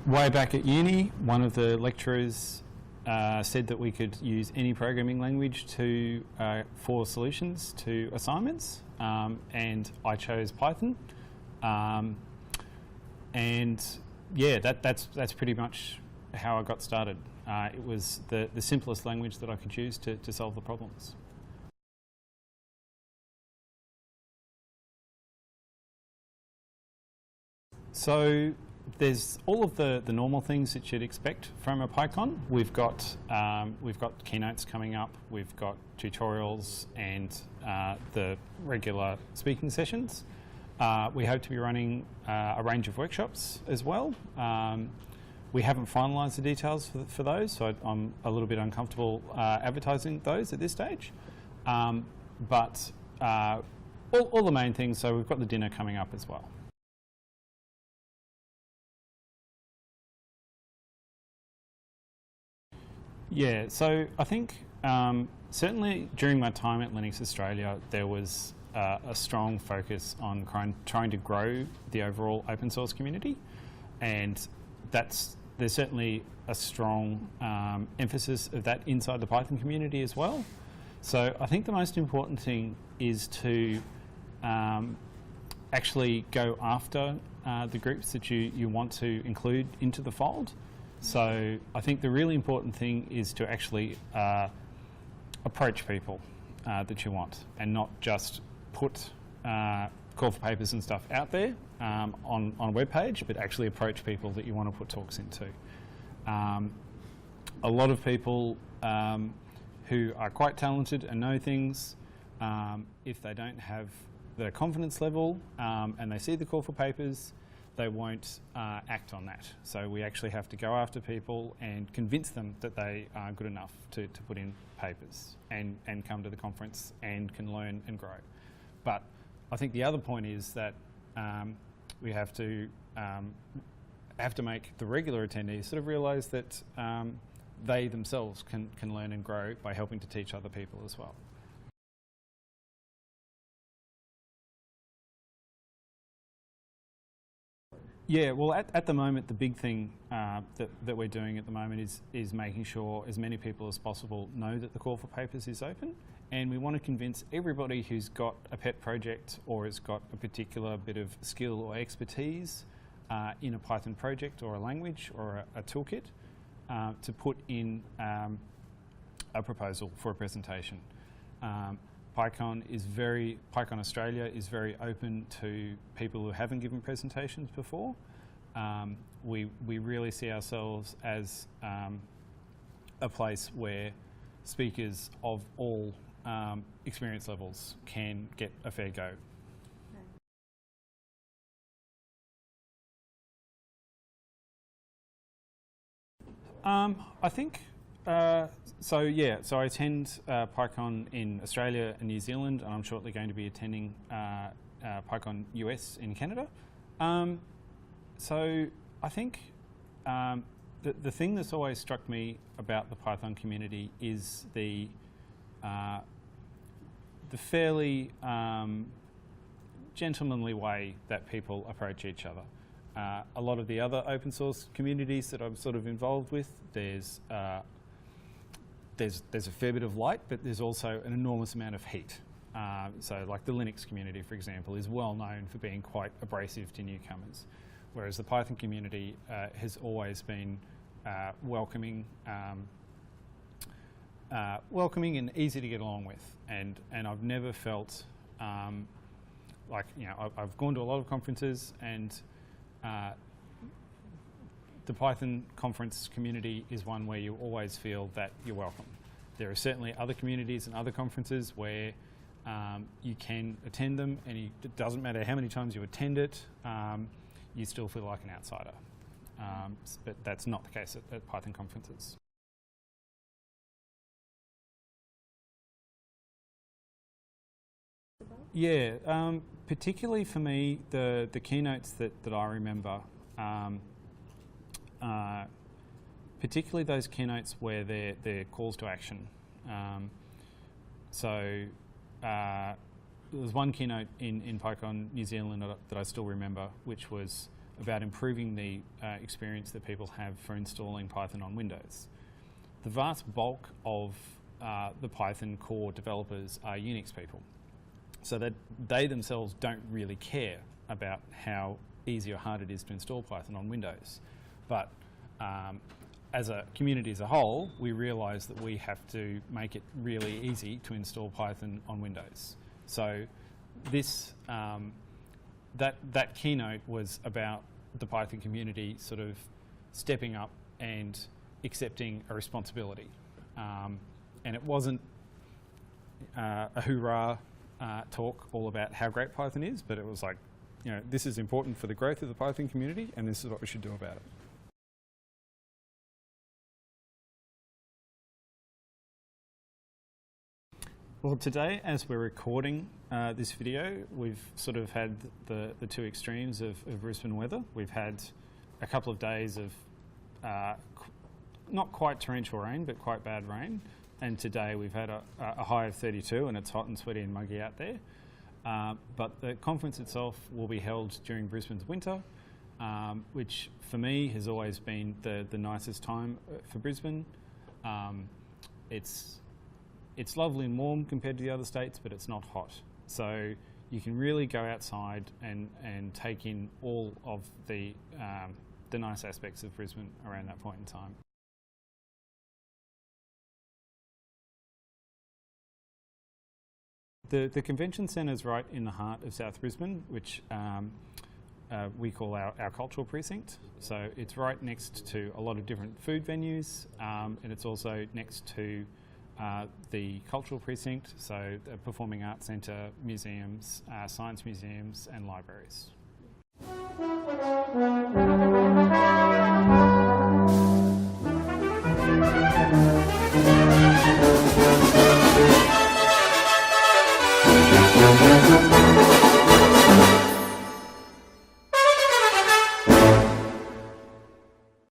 Way back at uni, one of the lecturers said that we could use any programming language for solutions to assignments, and I chose Python. And yeah, that's pretty much how I got started. It was the simplest language that I could use to solve the problems. So there's all of the normal things that you'd expect from a PyCon. We've got keynotes coming up, we've got tutorials and the regular speaking sessions. We hope to be running a range of workshops as well. We haven't finalised the details for those, so I'm a little bit uncomfortable advertising those at this stage. But all the main things, so we've got the dinner coming up as well. Yeah, so I think certainly during my time at Linux Australia, there was a strong focus on trying to grow the overall open source community, and there's certainly a strong emphasis of that inside the Python community as well. So I think the most important thing is to actually go after the groups that you want to include into the fold. So I think the really important thing is to actually approach people that you want, and not just put call for papers and stuff out there on a web page, but actually approach people that you want to put talks into. A lot of people who are quite talented and know things, if they don't have the confidence level and they see the call for papers, they won't act on that. So we actually have to go after people and convince them that they are good enough to put in papers and come to the conference and can learn and grow. But I think the other point is that we have to make the regular attendees sort of realise that they themselves can learn and grow by helping to teach other people as well. Yeah, well, at the moment, the big thing that we're doing at the moment is making sure as many people as possible know that the call for papers is open, and we want to convince everybody who's got a pet project or has got a particular bit of skill or expertise in a Python project or a language or a toolkit to put in a proposal for a presentation. PyCon Australia is very open to people who haven't given presentations before. We really see ourselves as a place where speakers of all experience levels can get a fair go. I think so I attend PyCon in Australia and New Zealand, and I'm shortly going to be attending PyCon US in Canada. So I think the thing that's always struck me about the Python community is the fairly gentlemanly way that people approach each other. A lot of the other open source communities that I'm sort of involved with, there's a fair bit of light, but there's also an enormous amount of heat. So like the Linux community, for example, is well known for being quite abrasive to newcomers, whereas the Python community has always been welcoming and easy to get along with. And I've never felt like, you know, I've gone to a lot of conferences, and the Python conference community is one where you always feel that you're welcome. There are certainly other communities and other conferences where you can attend them, and it doesn't matter how many times you attend it, you still feel like an outsider. But that's not the case at Python conferences. Yeah, particularly for me, the keynotes that I remember, particularly those keynotes where they're calls to action. There was one keynote in PyCon New Zealand that I still remember, which was about improving the experience that people have for installing Python on Windows. The vast bulk of the Python core developers are Unix people, so that they themselves don't really care about how easy or hard it is to install Python on Windows. But as a community as a whole, we realise that we have to make it really easy to install Python on Windows. So this that keynote was about the Python community sort of stepping up and accepting a responsibility. And it wasn't a hoorah talk all about how great Python is, but it was like, you know, this is important for the growth of the Python community, and this is what we should do about it. Well, today, as we're recording this video, we've sort of had the two extremes of Brisbane weather. We've had a couple of days of not quite torrential rain, but quite bad rain. And today we've had a high of 32, and it's hot and sweaty and muggy out there. But the conference itself will be held during Brisbane's winter, which for me has always been the nicest time for Brisbane. It's lovely and warm compared to the other states, but it's not hot. So you can really go outside and take in all of the nice aspects of Brisbane around that point in time. The convention centre is right in the heart of South Brisbane, which we call our cultural precinct. So it's right next to a lot of different food venues, and it's also next to the cultural precinct, so the Performing Arts Centre, museums, science museums and libraries.